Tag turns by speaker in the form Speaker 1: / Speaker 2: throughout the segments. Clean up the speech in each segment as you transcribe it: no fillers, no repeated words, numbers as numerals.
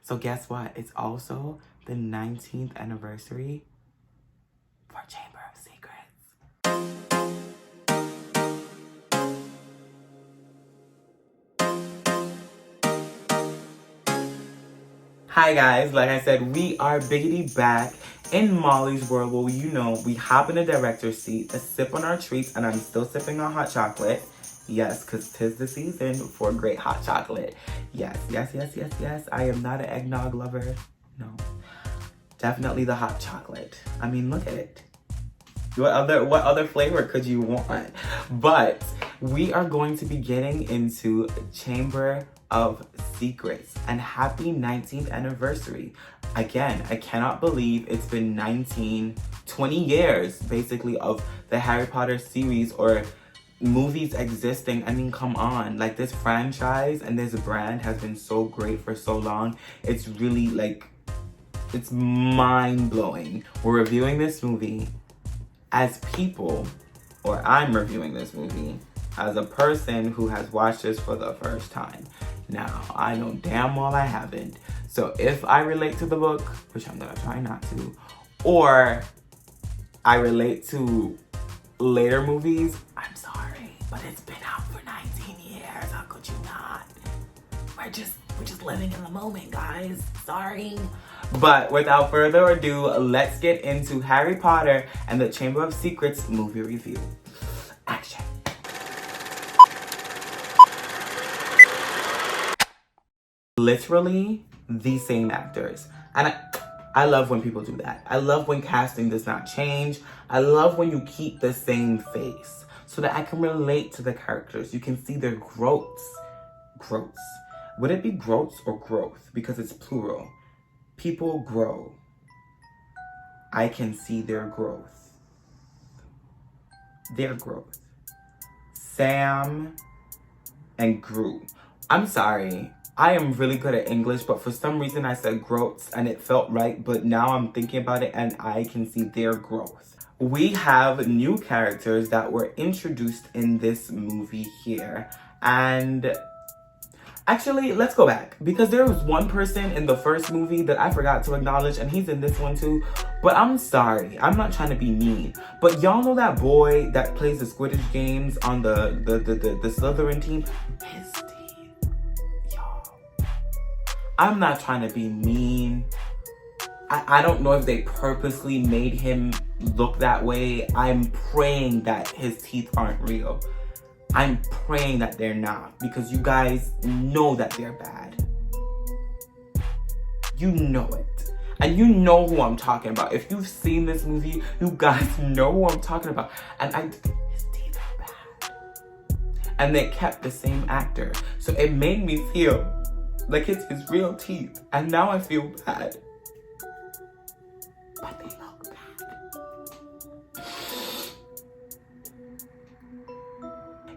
Speaker 1: So guess what? It's also the 19th anniversary for Chamber of Secrets. Hi guys, like I said, we are biggity back in Molly's world where we hop in the director's seat, a sip on our treats, and I'm still sipping on hot chocolate. Yes, because 'tis the season for great hot chocolate. Yes. I am not an eggnog lover. No. Definitely the hot chocolate. I mean, look at it. What other flavor could you want? But we are going to be getting into Chamber of Secrets, and happy 19th anniversary. Again, I cannot believe it's been 20 years basically of the Harry Potter series or movies existing. I mean, come on, like this franchise and this brand has been so great for so long. It's really like, it's mind-blowing. We're reviewing this movie as people, or I'm reviewing this movie as a person who has watched this for the first time. Now, I know damn well I haven't. So if I relate to the book, which I'm gonna try not to, or I relate to later movies, I'm sorry, but it's been out for 19 years. How could you not? We're just living in the moment, guys. Sorry. But without further ado, let's get into Harry Potter and the Chamber of Secrets movie review. Action. Literally the same actors. And I love when people do that. I love when casting does not change. I love when you keep the same face so that I can relate to the characters. You can see their growths. Growths. Would it be growths or growth? Because it's plural. People grow. I can see their growth. Their growth. Sam and Gru. I'm sorry. I am really good at English, but for some reason I said growths and it felt right, but now I'm thinking about it and I can see their growth. We have new characters that were introduced in this movie here, and actually, let's go back, because there was one person in the first movie that I forgot to acknowledge, and he's in this one too. But I'm sorry, I'm not trying to be mean, but y'all know that boy that plays the Quidditch games on the Slytherin team? His teeth, y'all. I'm not trying to be mean. I don't know if they purposely made him look that way. I'm praying that his teeth aren't real. I'm praying that they're not, because you guys know that they're bad. You know it. And you know who I'm talking about. If you've seen this movie, you guys know who I'm talking about. And his teeth are bad. And they kept the same actor. So it made me feel like it's his real teeth. And now I feel bad. But they look bad.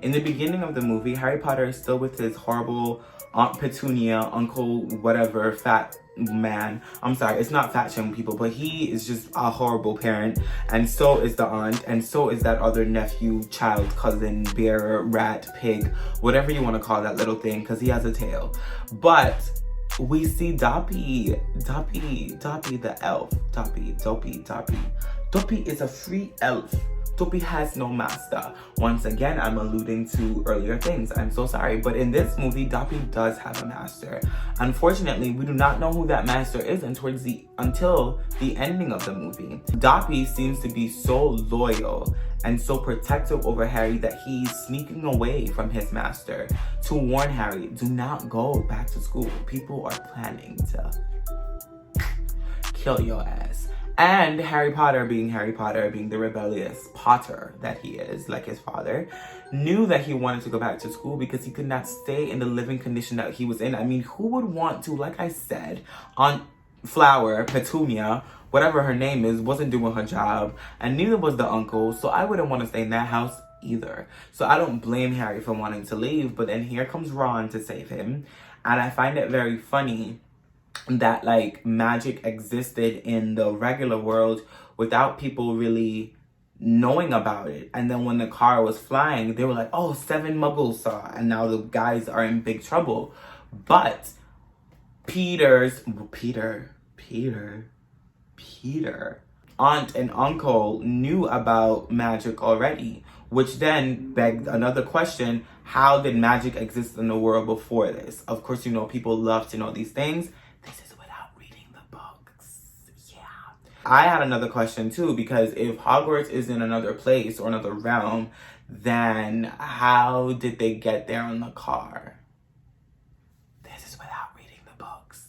Speaker 1: In the beginning of the movie, Harry Potter is still with his horrible Aunt Petunia, Uncle whatever, fat man. I'm sorry, it's not fat shaming people, but he is just a horrible parent. And so is the aunt, and so is that other nephew, child, cousin, bear, rat, pig, whatever you want to call that little thing, because he has a tail. But we see Doppy the elf. Doppy is a free elf. Doppy has no master. Once again, I'm alluding to earlier things. I'm so sorry. But in this movie, Doppy does have a master. Unfortunately, we do not know who that master is until the ending of the movie. Doppy seems to be so loyal and so protective over Harry that he's sneaking away from his master to warn Harry, do not go back to school. People are planning to kill your ass. And Harry Potter, being the rebellious Potter that he is, like his father, knew that he wanted to go back to school because he could not stay in the living condition that he was in. I mean, who would want to, like I said, Aunt Flower, Petunia, whatever her name is, wasn't doing her job, and neither was the uncle, so I wouldn't want to stay in that house either. So I don't blame Harry for wanting to leave, but then here comes Ron to save him, and I find it very funny that like magic existed in the regular world without people really knowing about it. And then when the car was flying, they were like, oh, 7 muggles saw, and now the guys are in big trouble. But Peter aunt and uncle knew about magic already, which then begged another question: how did magic exist in the world before this? Of course, you know, people love to know these things. This is without reading the books. Yeah. I had another question too, because if Hogwarts is in another place or another realm, then how did they get there in the car? This is without reading the books.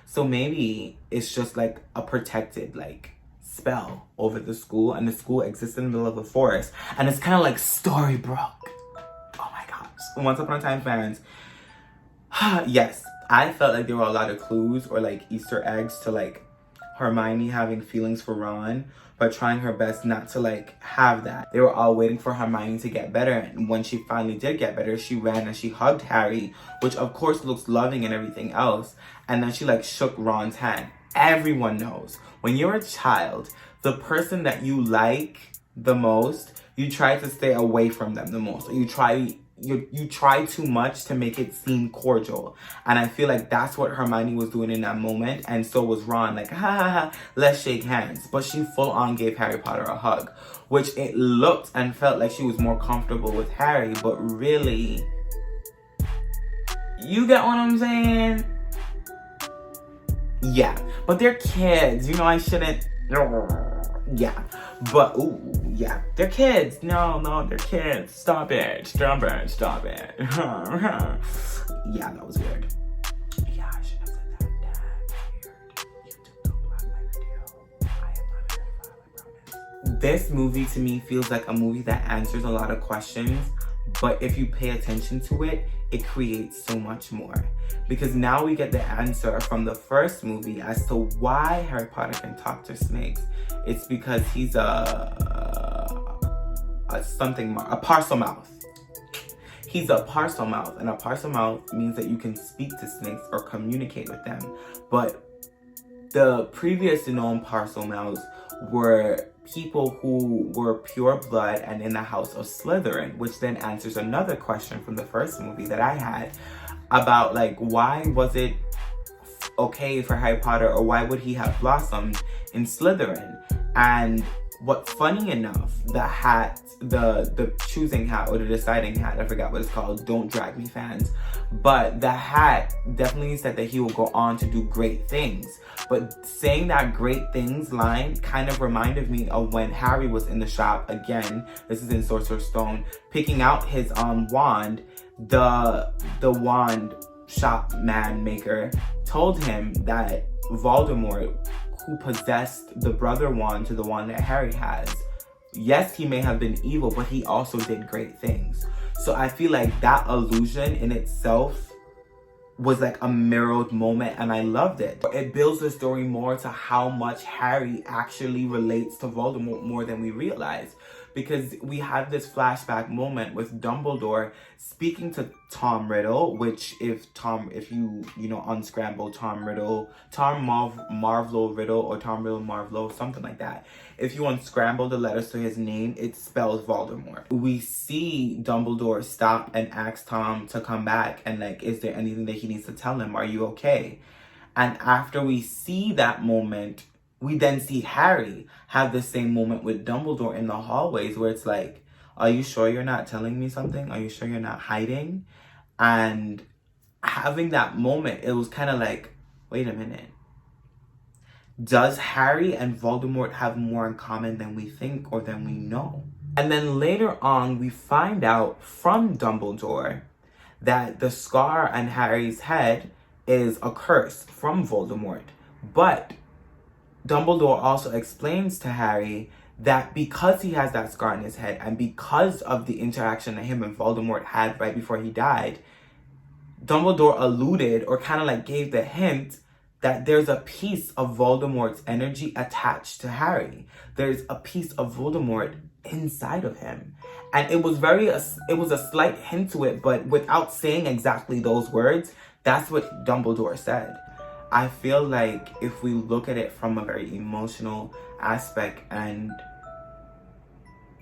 Speaker 1: So maybe it's just like a protected like spell over the school, and the school exists in the middle of the forest, and it's kind of like Storybrooke. Oh my gosh. Once Upon a Time fans. Yes, I felt like there were a lot of clues or like Easter eggs to like Hermione having feelings for Ron, but trying her best not to like have that. They were all waiting for Hermione to get better, and when she finally did get better, she ran and she hugged Harry, which of course looks loving and everything else, and then she like shook Ron's hand. Everyone knows when you're a child, the person that you like the most, you try to stay away from them the most. You try too much to make it seem cordial. And I feel like that's what Hermione was doing in that moment. And so was Ron, like, ha ha ha, let's shake hands. But she full on gave Harry Potter a hug, which it looked and felt like she was more comfortable with Harry. But really, you get what I'm saying? Yeah, but they're kids. You know, I shouldn't. Yeah, but ooh, yeah, they're kids. No, they're kids. Stop it. Yeah, that was weird. Yeah, I shouldn't have said that. Dad, weird. YouTube don't block my video. I am not a pedophile, I promise. This movie to me feels like a movie that answers a lot of questions, but if you pay attention to it, it creates so much more. Because now we get the answer from the first movie as to why Harry Potter can talk to snakes. It's because he's a parcel mouth. He's a parcel mouth, and a parcel mouth means that you can speak to snakes or communicate with them. But the previous known parcel mouths were people who were pure blood and in the house of Slytherin, which then answers another question from the first movie that I had about like, why was it okay for Harry Potter, or why would he have blossomed in Slytherin? And what's funny enough, the hat, the choosing hat or the deciding hat, I forgot what it's called, don't drag me fans, but the hat definitely said that he will go on to do great things. But saying that great things line kind of reminded me of when Harry was in the shop again, this is in Sorcerer's Stone, picking out his wand. The wand shop man maker told him that Voldemort, who possessed the brother wand to the wand that Harry has, yes, he may have been evil, but he also did great things. So I feel like that illusion in itself was like a mirrored moment, and I loved it. It builds the story more to how much Harry actually relates to Voldemort more than we realize. Because we had this flashback moment with Dumbledore speaking to Tom Riddle, which if you unscramble Tom Marvolo Riddle, or Tom Riddle Marvolo, something like that. If you unscramble the letters to his name, it spells Voldemort. We see Dumbledore stop and ask Tom to come back and like, is there anything that he needs to tell him? Are you okay? And after we see that moment, we then see Harry have the same moment with Dumbledore in the hallways, where it's like, are you sure you're not telling me something? Are you sure you're not hiding? And having that moment, it was kind of like, wait a minute. Does Harry and Voldemort have more in common than we think or than we know? And then later on, we find out from Dumbledore that the scar on Harry's head is a curse from Voldemort. But Dumbledore also explains to Harry that because he has that scar on his head, and because of the interaction that him and Voldemort had right before he died, Dumbledore alluded or kind of like gave the hint that there's a piece of Voldemort's energy attached to Harry. There's a piece of Voldemort inside of him. And it was a slight hint to it, but without saying exactly those words, that's what Dumbledore said. I feel like if we look at it from a very emotional aspect, and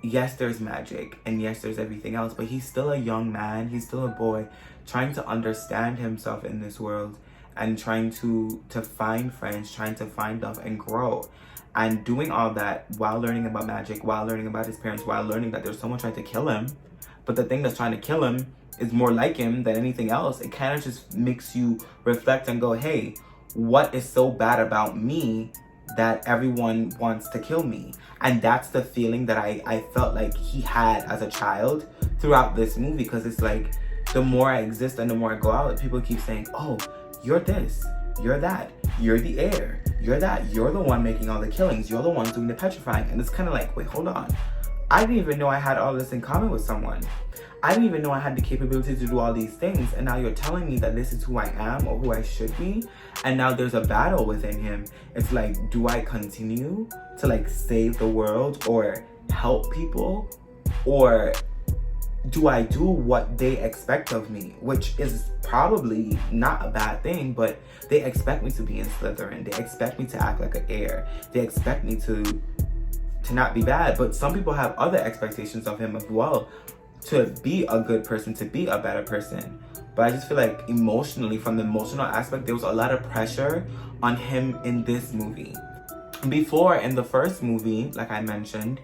Speaker 1: yes, there's magic, and yes, there's everything else, but he's still a young man, he's still a boy, trying to understand himself in this world. and trying to find friends, trying to find love and grow. And doing all that while learning about magic, while learning about his parents, while learning that there's someone trying to kill him. But the thing that's trying to kill him is more like him than anything else. It kind of just makes you reflect and go, hey, what is so bad about me that everyone wants to kill me? And that's the feeling that I felt like he had as a child throughout this movie. Because it's like, the more I exist and the more I go out, people keep saying, oh, you're this, you're that, you're the heir, you're that, you're the one making all the killings, you're the one doing the petrifying. And it's kind of like, wait, hold on. I didn't even know I had all this in common with someone. I didn't even know I had the capability to do all these things. And now you're telling me that this is who I am or who I should be. And now there's a battle within him. It's like, do I continue to like save the world or help people? Or do I do what they expect of me? Which is probably not a bad thing, but they expect me to be in Slytherin. They expect me to act like an heir. They expect me to not be bad. But some people have other expectations of him as well, to be a good person, to be a better person. But I just feel like emotionally, from the emotional aspect, there was a lot of pressure on him in this movie. Before, in the first movie, like I mentioned,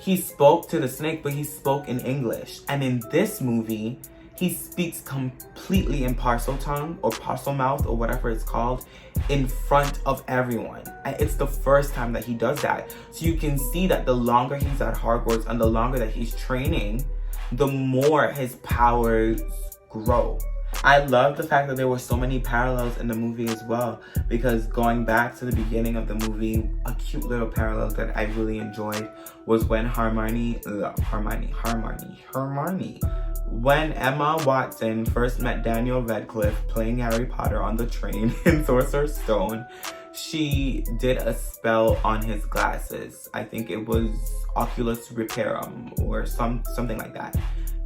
Speaker 1: he spoke to the snake, but he spoke in English. And in this movie, he speaks completely in parcel tongue or parcel mouth or whatever it's called in front of everyone. And it's the first time that he does that. So you can see that the longer he's at Hogwarts and the longer that he's training, the more his powers grow. I love the fact that there were so many parallels in the movie as well, because going back to the beginning of the movie, a cute little parallel that I really enjoyed was when when Emma Watson first met Daniel Radcliffe playing Harry Potter on the train in Sorcerer's Stone. She did a spell on his glasses. I think it was Oculus Repairum or something like that.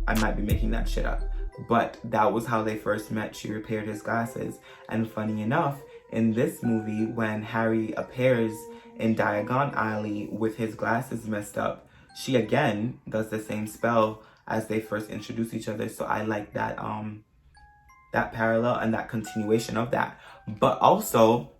Speaker 1: I might be making that shit up. But that was how they first met. She repaired his glasses. And funny enough, in this movie, when Harry appears in Diagon Alley with his glasses messed up, she again does the same spell as they first introduce each other. So I like that that parallel and that continuation of that. But also,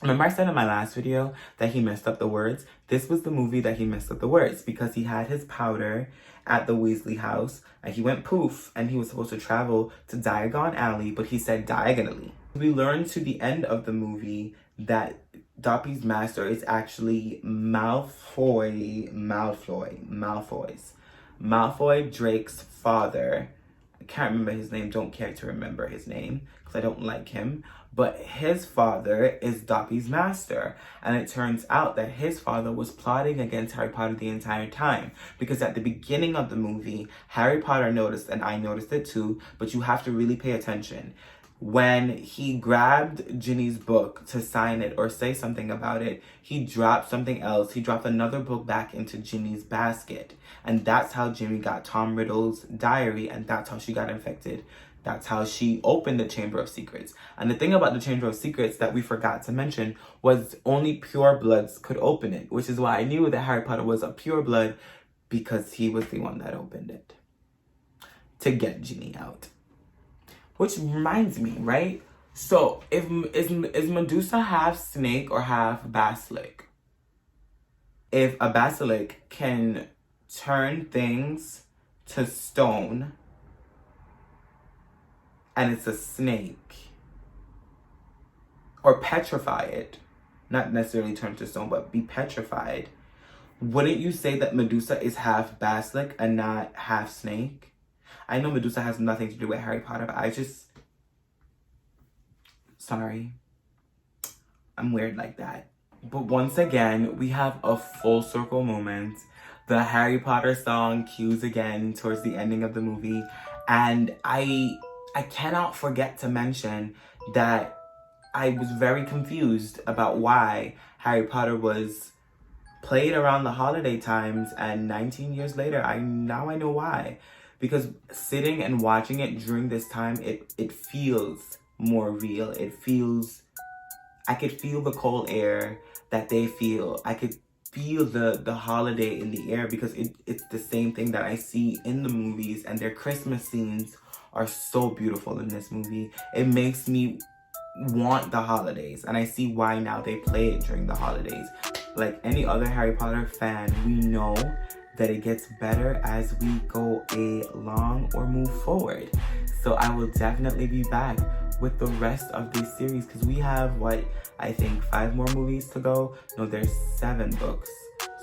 Speaker 1: remember I said in my last video that he messed up the words? This was the movie that he messed up the words, because he had his powder at the Weasley house and he went poof and he was supposed to travel to Diagon Alley, but he said diagonally. We learned to the end of the movie that Dobby's master is actually Malfoy, Drake's father. I can't remember his name, don't care to remember his name because I don't like him. But his father is Dobby's master. And it turns out that his father was plotting against Harry Potter the entire time. Because at the beginning of the movie, Harry Potter noticed, and I noticed it too, but you have to really pay attention. When he grabbed Ginny's book to sign it or say something about it, he dropped something else. He dropped another book back into Ginny's basket. And that's how Ginny got Tom Riddle's diary, and that's how she got infected. That's how she opened the Chamber of Secrets. And the thing about the Chamber of Secrets that we forgot to mention was only pure bloods could open it, which is why I knew that Harry Potter was a pure blood, because he was the one that opened it to get Ginny out. Which reminds me, right? So, is Medusa half snake or half basilisk? If a basilisk can turn things to stone, and it's a snake, or petrify it, not necessarily turn to stone, but be petrified, wouldn't you say that Medusa is half basilisk and not half snake? I know Medusa has nothing to do with Harry Potter, but sorry. I'm weird like that. But once again, we have a full circle moment. The Harry Potter song cues again towards the ending of the movie. And I cannot forget to mention that I was very confused about why Harry Potter was played around the holiday times, and 19 years later, I know why. Because sitting and watching it during this time, it feels more real. I could feel the cold air that they feel. I could feel the holiday in the air, because it's the same thing that I see in the movies, and their Christmas scenes are so beautiful in this movie. It makes me want the holidays, and I see why now they play it during the holidays. Like any other Harry Potter fan, we know that it gets better as we go along or move forward. So I will definitely be back with the rest of this series because we have, what, I think 5 more movies to go. No, there's 7 books.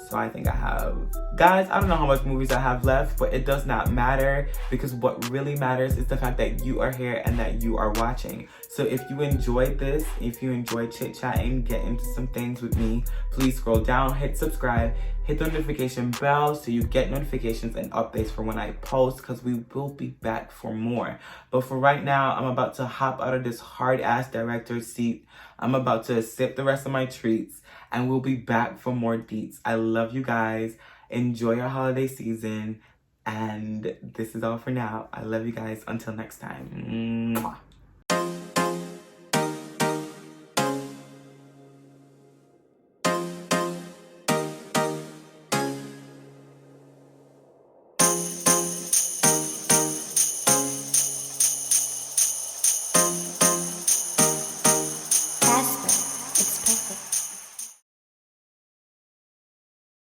Speaker 1: So I think I have, guys, I don't know how much movies I have left, but it does not matter because what really matters is the fact that you are here and that you are watching. So if you enjoyed this, if you enjoyed chit-chatting, get into some things with me, please scroll down, hit subscribe, hit the notification bell so you get notifications and updates for when I post, because we will be back for more. But for right now, I'm about to hop out of this hard-ass director's seat. I'm about to sip the rest of my treats, and we'll be back for more deets. I love you guys. Enjoy your holiday season. And this is all for now. I love you guys. Until next time. Mwah.